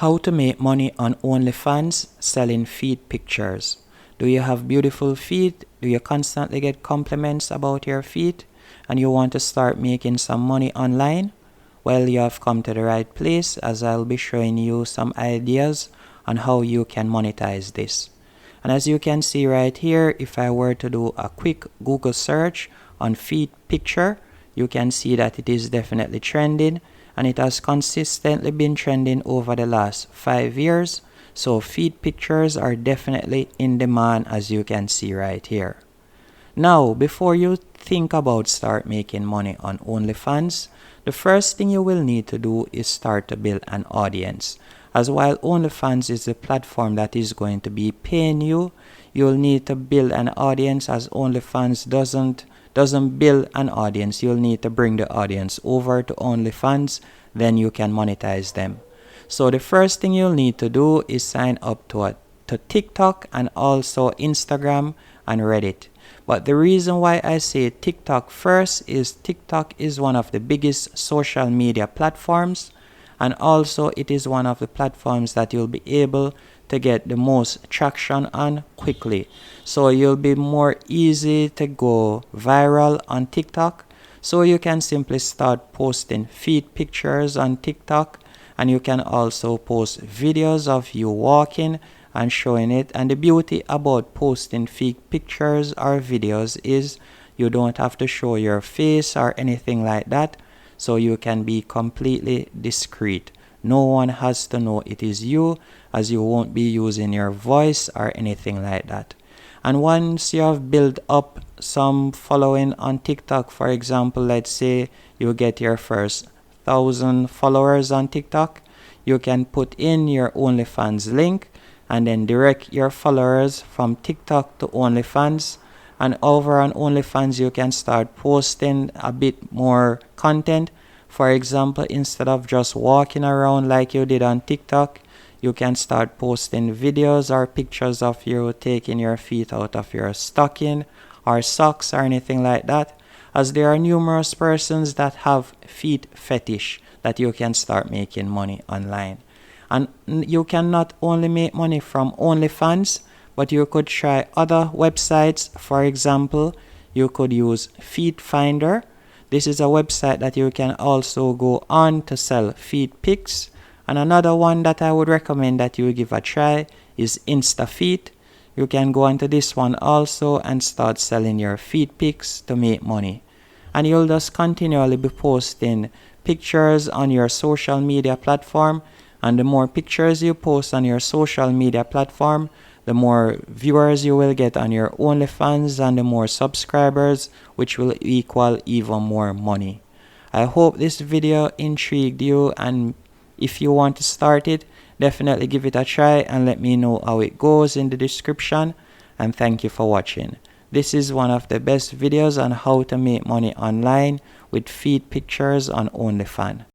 How to make money on Onlyfans selling feet pictures. Do you have beautiful feet? Do you constantly get compliments about your feet? And you want to start making some money online? Well, you have come to the right place, as I'll be showing you some ideas on how you can monetize this. And as you can see right here, if I were to do a quick Google search on feet picture, you can see that it is definitely trending, and it has consistently been trending over the last 5 years. So feet pictures are definitely in demand, as you can see right here. Now, before you think about start making money on OnlyFans, the first thing you will need to do is start to build an audience. As while OnlyFans is the platform that is going to be paying you, you'll need to build an audience, as OnlyFans doesn't build an audience. You'll need to bring the audience over to OnlyFans, then you can monetize them. So the first thing you'll need to do is sign up to TikTok and also Instagram and Reddit. But the reason why I say TikTok first is TikTok is one of the biggest social media platforms, and also it is one of the platforms that you'll be able to get the most traction on quickly. So you'll be more easy to go viral on TikTok. So you can simply start posting feet pictures on TikTok, and you can also post videos of you walking and showing it. And the beauty about posting feet pictures or videos is you don't have to show your face or anything like that. So you can be completely discreet. No one has to know it is you, as you won't be using your voice or anything like that. And once you have built up some following on TikTok, for example, let's say you get your first 1,000 followers on TikTok, you can put in your OnlyFans link and then direct your followers from TikTok to OnlyFans. And over on OnlyFans, you can start posting a bit more content. For example, instead of just walking around like you did on TikTok, you can start posting videos or pictures of you taking your feet out of your stocking or socks or anything like that, as there are numerous persons that have feet fetish that you can start making money online. And you can not only make money from OnlyFans, but you could try other websites. For example, you could use Feet Finder. This is a website that you can also go on to sell feet pics. And another one that I would recommend that you give a try is InstaFeet. You can go onto this one also and start selling your feet pics to make money. And you'll just continually be posting pictures on your social media platform. And the more pictures you post on your social media platform, the more viewers you will get on your OnlyFans and the more subscribers, which will equal even more money. I hope this video intrigued you, and if you want to start it, definitely give it a try and let me know how it goes in the description. And thank you for watching. This is one of the best videos on how to make money online with feet pictures on OnlyFans.